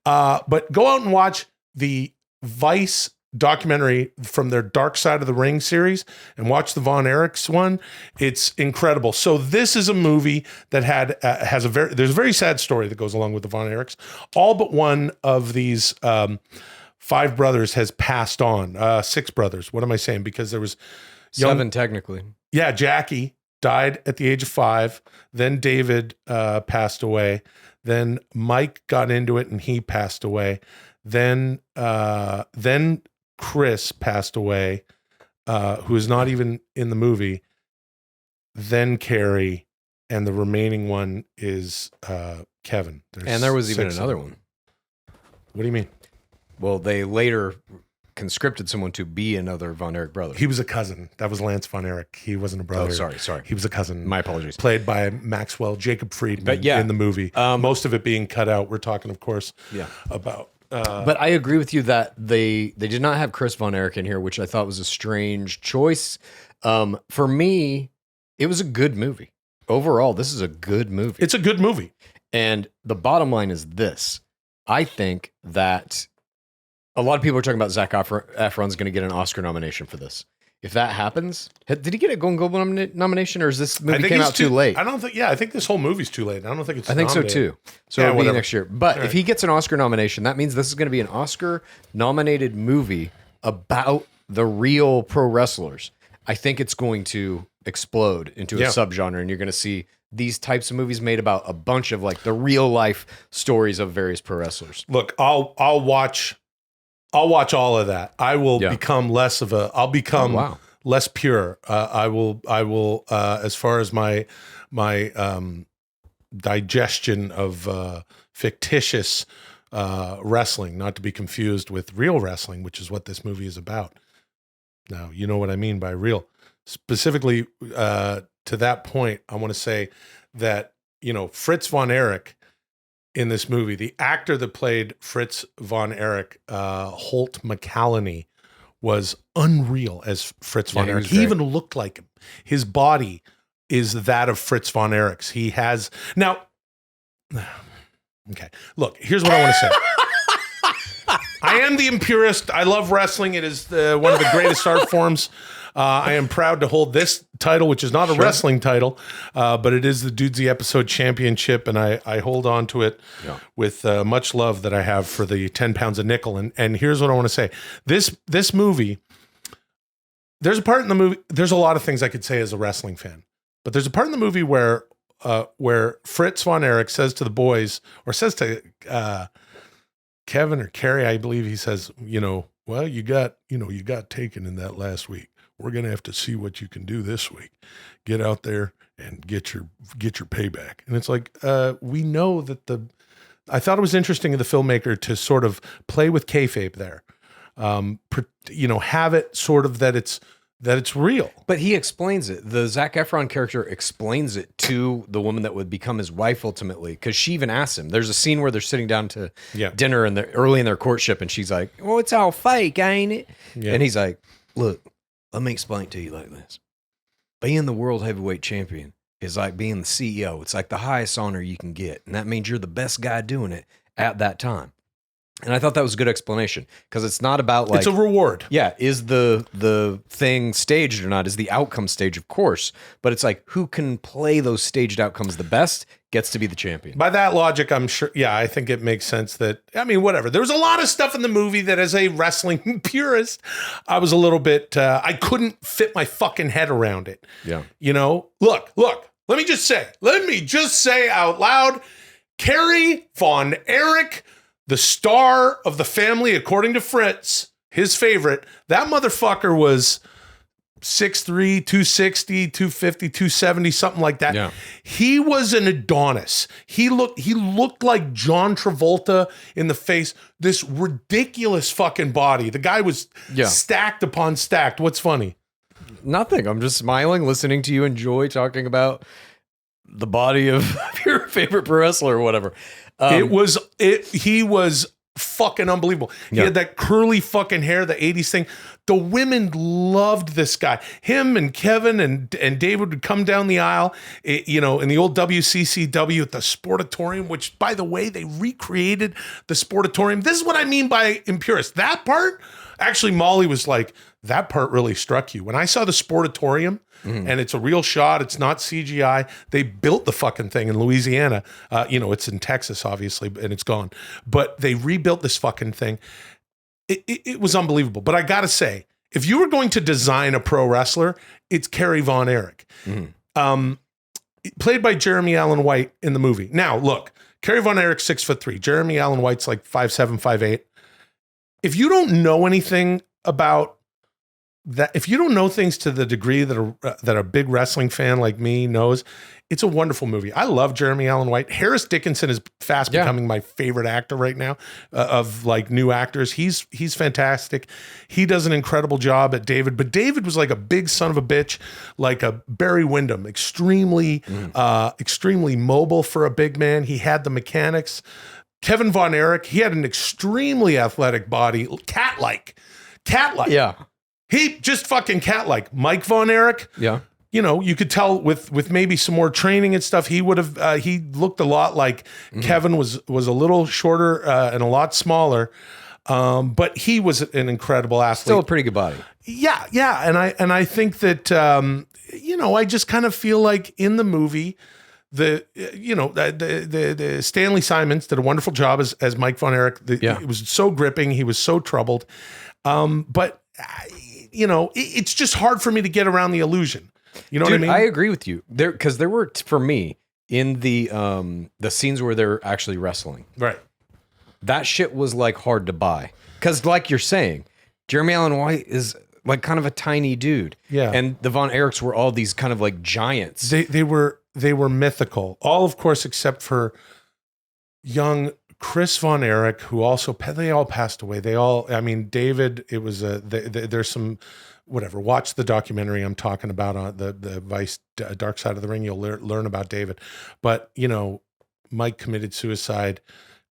Speaker 1: But go out and watch the Vice documentary from their Dark Side of the Ring series and watch the Von Erichs one. It's incredible. So this is a movie that there's a very sad story that goes along with the Von Erichs. All but one of these 5 brothers has passed on. 6 brothers. What am I saying? Because there was
Speaker 4: 7 technically.
Speaker 1: Yeah, Jackie died at the age of 5. Then David passed away. Then Mike got into it and he passed away. Then Chris passed away, who is not even in the movie. Then Carrie, and the remaining one is Kevin.
Speaker 4: And there was even another one.
Speaker 1: What do you mean?
Speaker 4: Well, they later conscripted someone to be another Von Erich brother.
Speaker 1: He was a cousin. That was Lance Von Erich. He wasn't a brother.
Speaker 4: Oh, sorry.
Speaker 1: He was a cousin.
Speaker 4: My apologies.
Speaker 1: Played by Maxwell Jacob Friedman
Speaker 4: But yeah,
Speaker 1: in the movie. Most of it being cut out. We're talking, of course, about...
Speaker 4: but I agree with you that they did not have Chris Von Erich in here, which I thought was a strange choice. For me, it was a good movie. Overall, this is a good movie.
Speaker 1: It's a good movie.
Speaker 4: And the bottom line is this. I think that a lot of people are talking about Zac Efron's going to get an Oscar nomination for this. If that happens, did he get a Golden Globe nomination, or is this movie came out too late?
Speaker 1: I don't think. Yeah, I think this whole movie's too late. I don't think it's.
Speaker 4: I think so too. So it'll be next year. But
Speaker 1: All
Speaker 4: if he gets an Oscar nomination, that means this is going to be an Oscar-nominated movie about the real pro wrestlers. I think it's going to explode into a subgenre, and you're going to see these types of movies made about a bunch of like the real life stories of various pro wrestlers.
Speaker 1: Look, I'll watch all of that. I will become less of a. I'll become less pure. I will. As far as my digestion of fictitious wrestling, not to be confused with real wrestling, which is what this movie is about. Now, you know what I mean by real. Specifically, to that point, I want to say that, you know, Fritz von Erich in this movie, the actor that played Fritz von Erich, Holt McCallany, was unreal as Fritz von Erich. He even looked like him. His body is that of Fritz von Erich's. He has now. Okay, look. Here's what I want to say. I am the Impurist. I love wrestling. It is one of the greatest art forms. I am proud to hold this title, which is not a wrestling title, but it is the Dudesy Episode Championship, and I hold on to it with much love that I have for the 10 pounds of nickel. And here's what I want to say. This movie, there's a part in the movie, there's a lot of things I could say as a wrestling fan, but there's a part in the movie where Fritz von Erich says to the boys, or says to Kevin or Carrie, I believe he says, well, you got taken in that last week.
Speaker 3: we're going to have to see what you can do this week. Get out there and get your payback. And it's like, we know that I thought it was interesting of the filmmaker to sort of play with kayfabe there. Have it sort of that it's real.
Speaker 4: But he explains it. The Zac Efron character explains it to the woman that would become his wife ultimately, because she even asks him. There's a scene where they're sitting down to dinner and they're early in their courtship, and she's like, "Well, it's all fake, ain't it?" Yeah. And he's like, "Look, let me explain it to you like this. Being the world heavyweight champion is like being the CEO. It's like the highest honor you can get, and that means you're the best guy doing it at that time." And I thought that was a good explanation, because it's not about like...
Speaker 1: It's a reward.
Speaker 4: Yeah. Is the thing staged or not? Is the outcome staged? Of course. But it's like, who can play those staged outcomes the best gets to be the champion.
Speaker 1: By that logic, I'm sure... Yeah, I think it makes sense that... I mean, whatever. There was a lot of stuff in the movie that as a wrestling purist, I was a little bit... I couldn't fit my fucking head around it.
Speaker 4: Yeah.
Speaker 1: Look. Let me just say out loud, Kerry Von Erich... the star of the family, according to Fritz, his favorite, that motherfucker was 6'3", 260, 250, 270, something like that.
Speaker 4: Yeah.
Speaker 1: He was an Adonis. He looked like John Travolta in the face. This ridiculous fucking body. The guy was stacked upon stacked. What's funny?
Speaker 4: Nothing. I'm just smiling, listening to you enjoy talking about the body of your favorite pro wrestler or whatever.
Speaker 1: He was fucking unbelievable. He had that curly fucking hair, the 80s thing. The women loved this guy. Him and Kevin and David would come down the aisle, in the old WCCW at the Sportatorium, which, by the way, they recreated the Sportatorium. This is what I mean by Impurist. That part, actually, Molly was like, that part really struck you. When I saw the Sportatorium, and it's a real shot, it's not CGI. They built the fucking thing in Louisiana. It's in Texas, obviously, and it's gone. But they rebuilt this fucking thing. It was unbelievable. But I got to say, if you were going to design a pro wrestler, it's Kerry Von Erich. Played by Jeremy Allen White in the movie. Now, look, Kerry Von Erich, 6'3". Jeremy Allen White's like 5'7", 5'8". If you don't know anything about that, if you don't know things to the degree that a big wrestling fan like me knows, it's a wonderful movie. I love Jeremy Allen White. Harris Dickinson is fast becoming my favorite actor right now of like new actors. He's fantastic. He does an incredible job at David, but David was like a big son of a bitch, like a Barry Windham, extremely mobile for a big man. He had the mechanics. Kevin Von Erich, he had an extremely athletic body, cat-like.
Speaker 4: Yeah.
Speaker 1: He just fucking cat-like. Mike Von Erich.
Speaker 4: Yeah.
Speaker 1: You could tell with maybe some more training and stuff, he would have, he looked a lot like Kevin was a little shorter and a lot smaller. But he was an incredible athlete.
Speaker 4: Still a pretty good body.
Speaker 1: Yeah. And I think that, I just kind of feel like in the movie, the Stanley Simons did a wonderful job as Mike Von Erich. It was so gripping. He was so troubled. But it's just hard for me to get around the illusion. You know what I mean?
Speaker 4: I agree with you. Because there were, for me, in the scenes where they're actually wrestling.
Speaker 1: Right.
Speaker 4: That shit was like hard to buy. Because like you're saying, Jeremy Allen White is like kind of a tiny dude. Yeah. And the Von Erichs were all these kind of like giants.
Speaker 1: They were mythical. All, of course, except for young Chris Von Erich, who also, they all passed away. David, it was there's some, whatever, watch the documentary I'm talking about on the Vice Dark Side of the Ring. You'll learn about David. But, Mike committed suicide.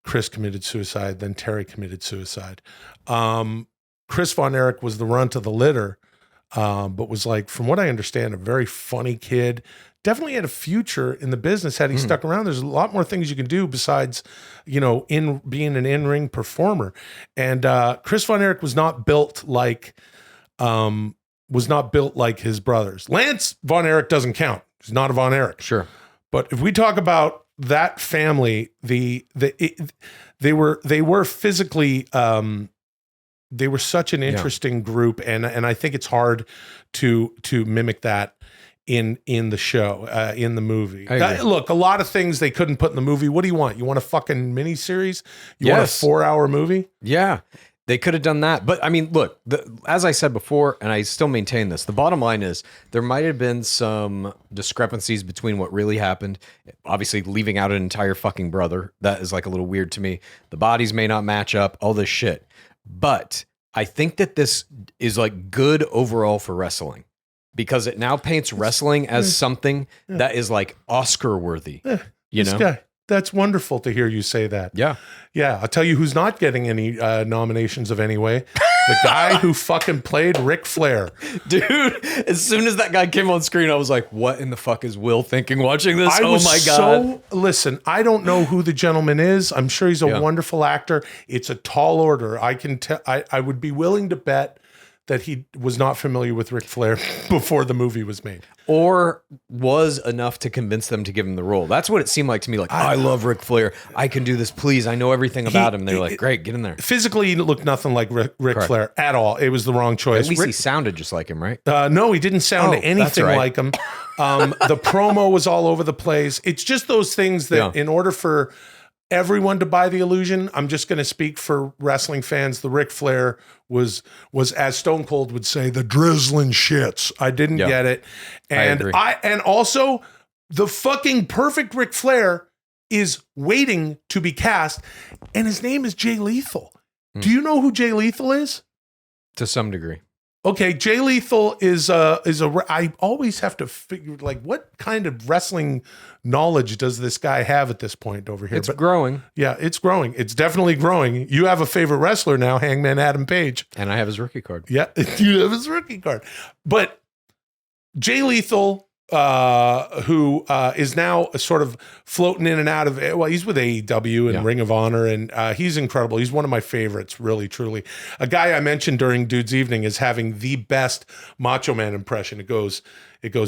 Speaker 1: Chris committed suicide. Then Terry committed suicide. Chris Von Erich was the runt of the litter, but was like, from what I understand, a very funny kid. Definitely had a future in the business had he stuck around. There's a lot more things you can do besides, in being an in-ring performer. And Chris Von Erich was not built like his brothers. Lance Von Erich doesn't count. He's not a Von Erich.
Speaker 4: Sure.
Speaker 1: But if we talk about that family, they were physically they were such an interesting group, and I think it's hard to mimic that in the show, in the movie. Look, a lot of things they couldn't put in the movie. What do you want? You want a fucking miniseries? You want a 4-hour movie?
Speaker 4: Yeah. They could have done that. But I mean, look, as I said before, and I still maintain this, the bottom line is there might have been some discrepancies between what really happened. Obviously, leaving out an entire fucking brother, that is like a little weird to me. The bodies may not match up, all this shit. But I think that this is like good overall for wrestling because it now paints wrestling as something that is like Oscar worthy. You know?
Speaker 1: Guy. That's wonderful to hear you say that.
Speaker 4: Yeah.
Speaker 1: Yeah. I'll tell you who's not getting any nominations of anyway. The guy who fucking played Ric Flair.
Speaker 4: Dude, as soon as that guy came on screen, I was like, what in the fuck is Will thinking watching this?
Speaker 1: Oh my God.
Speaker 4: God.
Speaker 1: I don't know who the gentleman is. I'm sure he's a wonderful actor. It's a tall order. I can tell. I would be willing to bet that he was not familiar with Ric Flair before the movie was made.
Speaker 4: Or was enough to convince them to give him the role. That's what it seemed like to me. Like, I love Ric Flair. I can do this, please. I know everything about him. They're like, great, get in there.
Speaker 1: Physically, he looked nothing like Ric Flair at all. It was the wrong choice.
Speaker 4: At least he sounded just like him, right?
Speaker 1: No, he didn't sound anything like him. The promo was all over the place. It's just those things that in order for everyone to buy the illusion, I'm just going to speak for wrestling fans. The Ric Flair was as Stone Cold would say, the drizzling shits. I didn't get it. And and also the fucking perfect Ric Flair is waiting to be cast, and his name is Jay Lethal. Do you know who Jay Lethal is?
Speaker 4: To some degree.
Speaker 1: Okay, Jay Lethal is I always have to figure like what kind of wrestling knowledge does this guy have at this point over here?
Speaker 4: It's growing.
Speaker 1: Yeah, it's growing. It's definitely growing. You have a favorite wrestler now, Hangman Adam Page.
Speaker 4: And I have his rookie card.
Speaker 1: Yeah, you have his rookie card. But Jay Lethal, who is now sort of floating in and out of, well, he's with AEW and Ring of Honor, and he's incredible. He's one of my favorites, really, truly. A guy I mentioned during Dude's Evening is having the best Macho Man impression. It goes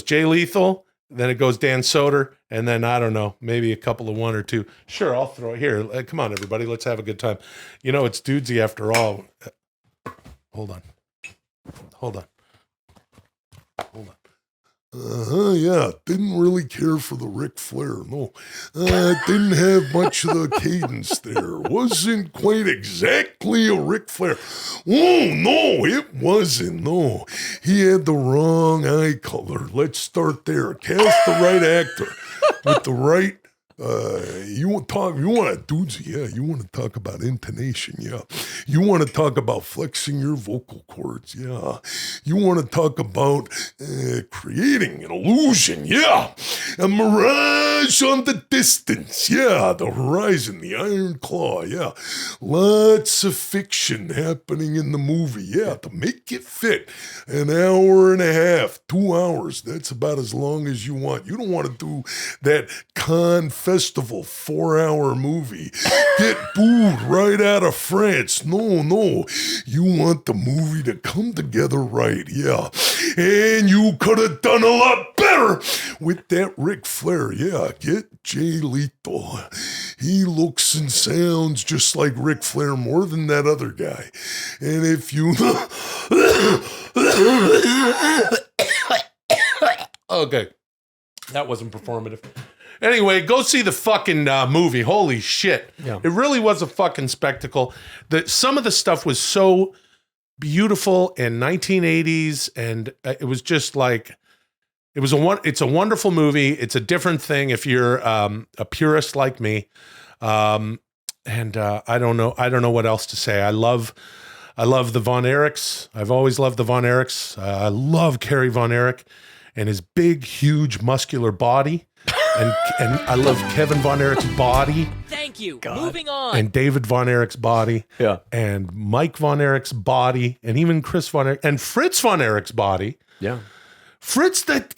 Speaker 1: Jay Lethal, then it goes Dan Soder, and then, I don't know, maybe a couple of one or two. Sure, I'll throw it here. Come on, everybody. Let's have a good time. You know, it's Dudesy after all. Hold on.
Speaker 3: Yeah, didn't really care for the Ric Flair, no. Didn't have much of the cadence there. Wasn't quite exactly a Ric Flair. Oh, no, it wasn't, no. He had the wrong eye color. Let's start there. Cast the right actor with the right... you want to Dudesy, yeah. You want to talk about intonation, yeah. You want to talk about flexing your vocal cords, yeah. You want to talk about creating an illusion, yeah. A mirage on the distance, yeah. The horizon, the iron claw, yeah. Lots of fiction happening in the movie, yeah. To make it fit, an hour and a half, 2 hours. That's about as long as you want. You don't want to do that festival 4-hour movie. Get booed right out of France. No. You want the movie to come together right, yeah. And you could have done a lot better with that Ric Flair, yeah. Get Jay Lethal. He looks and sounds just like Ric Flair more than that other guy. And if you...
Speaker 1: Okay. That wasn't performative. Anyway, go see the fucking movie. Holy shit.
Speaker 4: Yeah.
Speaker 1: It really was a fucking spectacle. Some of the stuff was so beautiful in 1980s, and it was just like, it's a wonderful movie. It's a different thing if you're a purist like me. And I don't know what else to say. I love the Von Erichs. I've always loved the Von Erichs. I love Kerry Von Erich and his big, huge, muscular body. And I love Kevin Von Erich's body.
Speaker 2: Thank you. Moving on.
Speaker 1: And David Von Erich's body.
Speaker 4: Yeah. And
Speaker 1: Mike Von Erich's body. And even Chris Von Erich. And Fritz Von Erich's body.
Speaker 4: Yeah.
Speaker 1: Fritz, that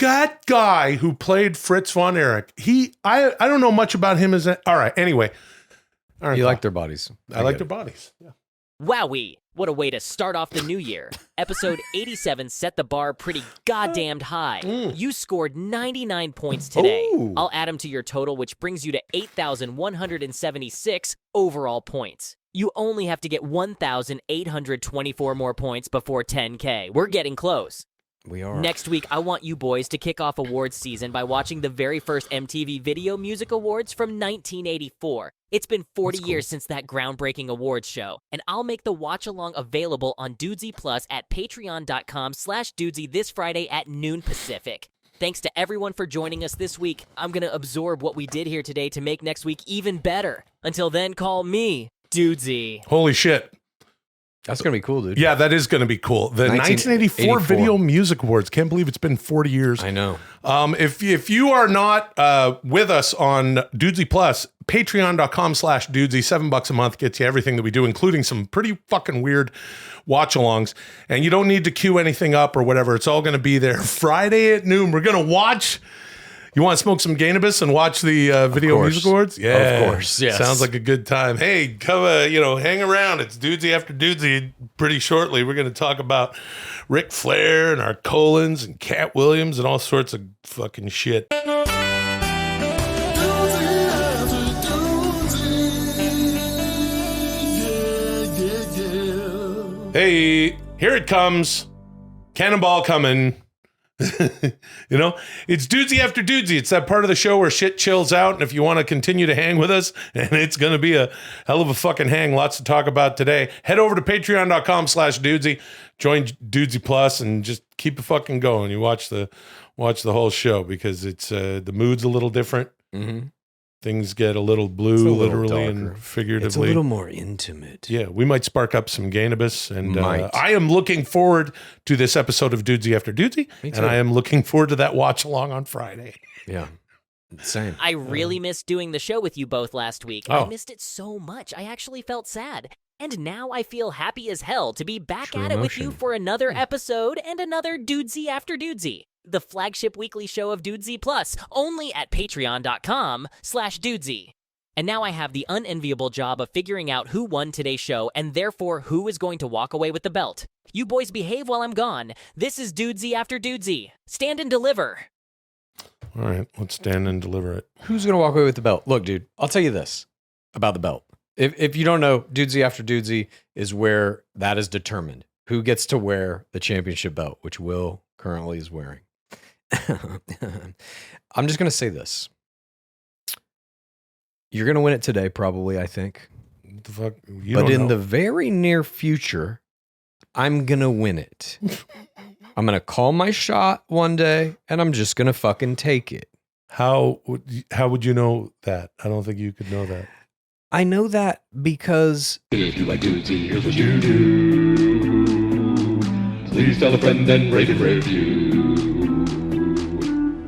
Speaker 1: guy who played Fritz Von Erich. I don't know much about him as all right, anyway. All right.
Speaker 4: You like their bodies.
Speaker 1: I like their bodies. Yeah.
Speaker 2: Wowee. What a way to start off the new year. Episode 87 set the bar pretty goddamned high. You scored 99 points today.
Speaker 4: Ooh.
Speaker 2: I'll add them to your total, which brings you to 8,176 overall points. You only have to get 1,824 more points before 10K. We're getting close.
Speaker 4: We are.
Speaker 2: Next week, I want you boys to kick off awards season by watching the very first MTV Video Music Awards from 1984. It's been 40 years since that groundbreaking awards show, and I'll make the watch-along available on Dudesy Plus at patreon.com/Dudesy this Friday at noon Pacific. Thanks to everyone for joining us this week. I'm going to absorb what we did here today to make next week even better. Until then, call me Dudesy.
Speaker 1: Holy shit.
Speaker 4: That's going to be cool, dude.
Speaker 1: Yeah, that is going to be cool. The 1984 Video Music Awards. Can't believe it's been 40 years.
Speaker 4: I know.
Speaker 1: If you are not with us on Dudesy Plus, patreon.com/Dudesy, $7 a month gets you everything that we do, including some pretty fucking weird watch-alongs. And you don't need to queue anything up or whatever. It's all going to be there Friday at noon. We're going to watch... You want to smoke some cannabis and watch the Video Music Awards? Yeah,
Speaker 4: of course. Yes,
Speaker 1: sounds like a good time. Hey, come, hang around. It's Dudesy after Dudesy. Pretty shortly, we're going to talk about Ric Flair and our colons and Cat Williams and all sorts of fucking shit. Hey, here it comes. Cannonball coming. It's Dudesy after Dudesy. It's that part of the show where shit chills out, and if you want to continue to hang with us, and it's going to be a hell of a fucking hang, lots to talk about today, head over to patreon.com/Dudesy, join Dudesy Plus, and just keep it fucking going. You watch the whole show, because it's the mood's a little different. Mm-hmm. Things get a little blue, literally and figuratively.
Speaker 4: It's a little more intimate.
Speaker 1: Yeah, we might spark up some cannabis. And I am looking forward to this episode of Dudesy after Dudesy. And I am looking forward to that watch along on Friday.
Speaker 4: Yeah, same.
Speaker 2: I really missed doing the show with you both last week. I missed it so much. I actually felt sad. And now I feel happy as hell to be back at it with you for another episode and another Dudesy after Dudesy, the flagship weekly show of Dudesy Plus, only at patreon.com/Dudesy. And now I have the unenviable job of figuring out who won today's show and therefore who is going to walk away with the belt. You boys behave while I'm gone. This is Dudesy after Dudesy. Stand and deliver.
Speaker 1: All right, let's stand and deliver it.
Speaker 4: Who's going to walk away with the belt? Look, dude, I'll tell you this about the belt. If you don't know, Dudesy after Dudesy is where that is determined. Who gets to wear the championship belt, which Will currently is wearing. I'm just going to say this. You're going to win it today, probably, I think.
Speaker 1: What the fuck?
Speaker 4: But in the very near future, I'm going to win it. I'm going to call my shot one day, and I'm just going to fucking take it.
Speaker 1: How would you know that? I don't think you could know that.
Speaker 4: I know that because...
Speaker 5: If you like Dudesy, here's what you do. Please tell a friend and rate and review.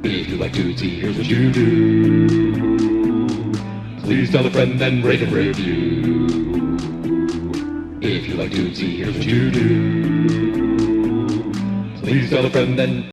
Speaker 5: If you like Dudesy, here's what you do. Please tell a friend and rate and review. If you like Dudesy, here's what you do. Please tell a friend and...